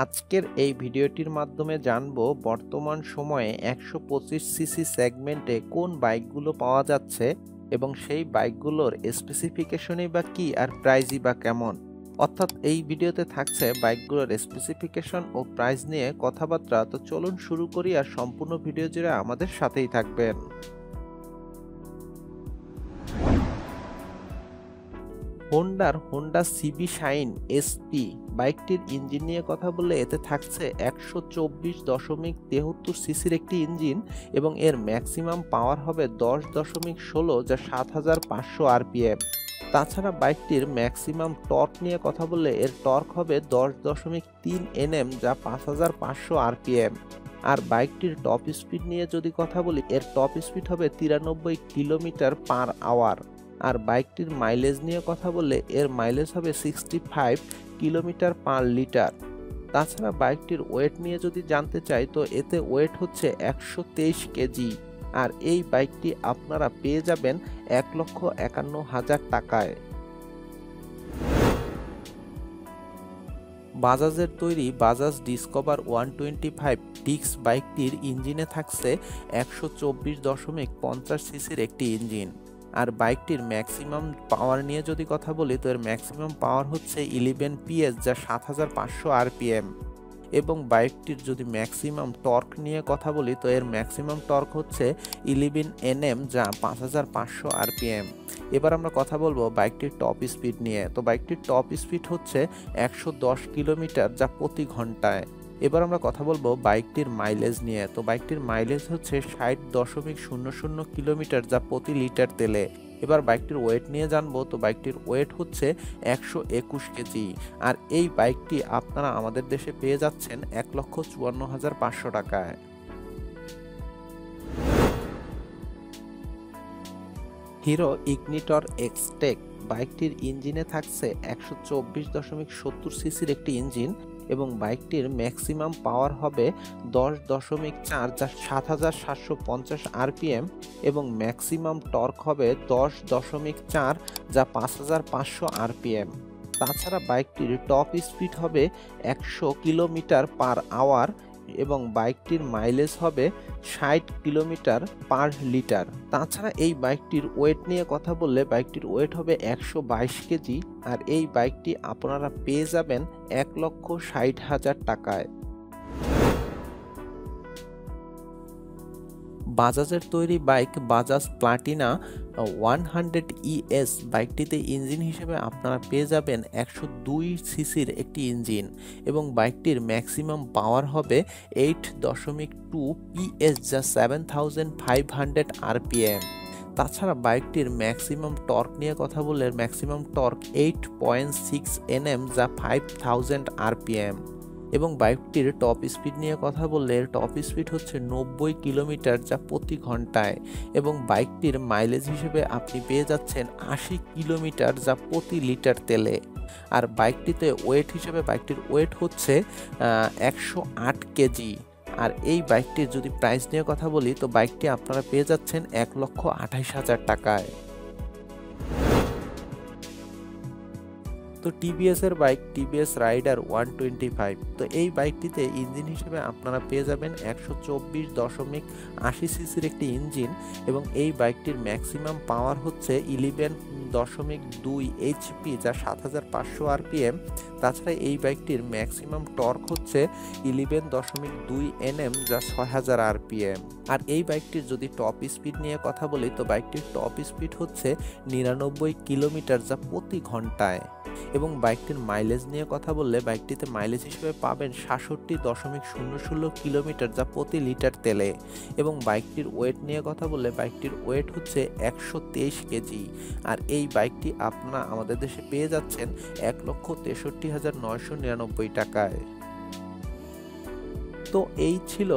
আজকের এই ভিডিওটির মাধ্যমে জানবো বর্তমান সময়ে 125 সিসি সেগমেন্টে কোন বাইকগুলো পাওয়া যাচ্ছে এবং সেই বাইকগুলোর স্পেসিফিকেশনই বা কি আর প্রাইসই বা কেমন। অর্থাৎ এই ভিডিওতে থাকছে বাইকগুলোর স্পেসিফিকেশন ও প্রাইস নিয়ে কথাবার্তা। তো চলুন শুরু করি আর সম্পূর্ণ ভিডিও জুড়ে আমাদের সাথেই থাকবেন। হোন্ডার হোন্ডা সিবি শাইন এসপি বাইকটির ইঞ্জিন নিয়ে কথা বললে এতে থাকছে 124.73 সিসির একটি ইঞ্জিন এবং এর ম্যাক্সিমাম পাওয়ার হবে 10.16 যা 7500 আরপিএম। তাছাড়া বাইকটির ম্যাক্সিমাম টর্ক নিয়ে কথা বললে এর টর্ক হবে 10.3 এনএম যা 5500 আরপিএম। আর বাইকটির টপ স্পিড নিয়ে যদি কথা বলি এর টপ স্পিড হবে 93 কিলোমিটার পার আওয়ার। আর বাইকটির মাইলেজ নিয়ে কথা বললে এর মাইলেজ হবে 65 কিলোমিটার পার লিটার। তাছাড়া বাইকটির ওয়েট নিয়ে যদি জানতে চাই তো এতে ওয়েট হচ্ছে 123 কেজি। আর এই বাইকটি আপনারা পেয়ে যাবেন 1,51,000 টাকায়। বাজাজের তৈরি বাজাজ ডিসকভার 125 ডিক্স বাইকটির ইঞ্জিনে থাকছে 124.50 সিসির একটি ইঞ্জিন। আর বাইকটির ম্যাক্সিমাম পাওয়ার নিয়ে যদি কথা বলি তো এর ম্যাক্সিমাম পাওয়ার হচ্ছে 11 PS যা 7500 আরপিএম। এবং বাইকটির যদি ম্যাক্সিমাম টর্ক নিয়ে কথা বলি তো এর ম্যাক্সিমাম টর্ক হচ্ছে 11 Nm যা 5500 আরপিএম। এবার আমরা কথা বলবো বাইকটির টপ স্পিড নিয়ে। তো বাইকটির টপ স্পিড হচ্ছে 110 কিলোমিটার যা প্রতি ঘন্টায়। এবার আমরা কথা বলবো বাইকটির মাইলেজ নিয়ে। তো বাইকটির মাইলেজ হচ্ছে 60.00 কিলোমিটার যা প্রতি লিটার তেলে। এবার বাইকটির ওয়েট নিয়ে জানবো। তো বাইকটির ওয়েট হচ্ছে 121 কেজি। আর এই বাইকটি আপনারা আমাদের দেশে পেয়ে যাচ্ছেন 1,54,500 টাকায়। হিরো ইগনিটর এক্সটেক বাইকটির ইঞ্জিনে থাকছে 124.70 সিসির একটি ইঞ্জিন এবং বাইকটির ম্যাক্সিমাম পাওয়ার হবে 10.4 যা 7750 আরপিএম এবং ম্যাক্সিমাম টর্ক হবে 10.4 যা 5500 আরপিএম। তাছাড়া বাইকটির টপ স্পিড হবে 100 কিলোমিটার পার আওয়ার এবং বাইকটির মাইলেজ হবে 60 কিলোমিটার পার লিটার। তাছাড়া এই বাইকটির ওয়েট নিয়ে কথা বললে বাইকটির ওয়েট হবে 122 কেজি। আর এই বাইকটি আপনারা পেয়ে যাবেন 1,60,000 টাকায়। বাজাজের তৈরি বাইক বাজাজ প্লাটিনা 100 ES বাইকটিতে ইঞ্জিন হিসেবে আপনারা পেয়ে যাবেন 102 সিসির একটি ইঞ্জিন এবং বাইকটির ম্যাক্সিমাম পাওয়ার হবে 8.2 PS যা 7500 আরপিএম। তাছাড়া বাইকটির ম্যাক্সিমাম টর্ক নিয়ে কথা বললে ম্যাক্সিমাম টর্ক 8.6 Nm যা 5000 আরপিএম। এবং বাইকটির টপ স্পিড নিয়ে কথা বললে টপ স্পিড হচ্ছে 90 কিলোমিটার যা প্রতি ঘন্টায় এবং বাইকটির মাইলেজ হিসেবে আপনি পেয়ে যাচ্ছেন 80 কিলোমিটার যা প্রতি লিটার তেলে। আর বাইকটিতে ওয়েট হিসেবে বাইকটির ওয়েট হচ্ছে 108 কেজি। আর এই বাইকটির যদি প্রাইস নিয়ে কথা বলি তো বাইকটি আপনারা পেয়ে যাচ্ছেন 1,28,000 টাকায়। তো টিভিএস এর বাইক টিভিএস রাইডার 125 তো এই বাইকটিতে ইঞ্জিন হিসেবে আপনারা পেয়ে যাবেন 124.80 সিসির একটি ইঞ্জিন এবং এই বাইকটির ম্যাক্সিমাম পাওয়ার হচ্ছে 11.2 এইচপি যা 7500 আরপিএম। তাছাড়া এই বাইকটির ম্যাক্সিমাম টর্ক হচ্ছে 11.2 Nm যা 6000 আরপিএম। আর এই বাইকটির যদি টপ স্পিড নিয়ে কথা বলি তো বাইকটির টপ স্পিড হচ্ছে 99 কিলোমিটার যা প্রতি ঘন্টায় এবং বাইকটির মাইলেজ নিয়ে কথা বললে বাইকটিতে মাইলেজ হিসেবে পাবেন 66.00 কিলোমিটার যা প্রতি লিটার তেলে এবং বাইকটির ওয়েট নিয়ে কথা বললে বাইকটির ওয়েট হচ্ছে 123 কেজি। আর এই বাইকটি আপনারা আমাদের দেশে পেয়ে যাচ্ছেন 1,63,999 টাকায়। তো এই ছিল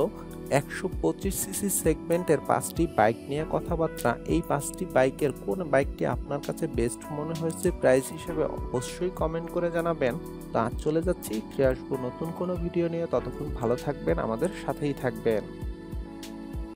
125 সিসি সেগমেন্টের 5টি বাইক নিয়ে কথাবার্তা। এই 5টি বাইকের কোন বাইকটি আপনার কাছে বেস্ট মনে হয়েছে প্রাইস হিসেবে অবশ্যই কমেন্ট করে জানাবেন। তো আজ চলে যাচ্ছি, ফিরে আসবো নতুন কোনো ভিডিও নিয়ে। ততক্ষণ ভালো থাকবেন, আমাদের সাথেই থাকবেন।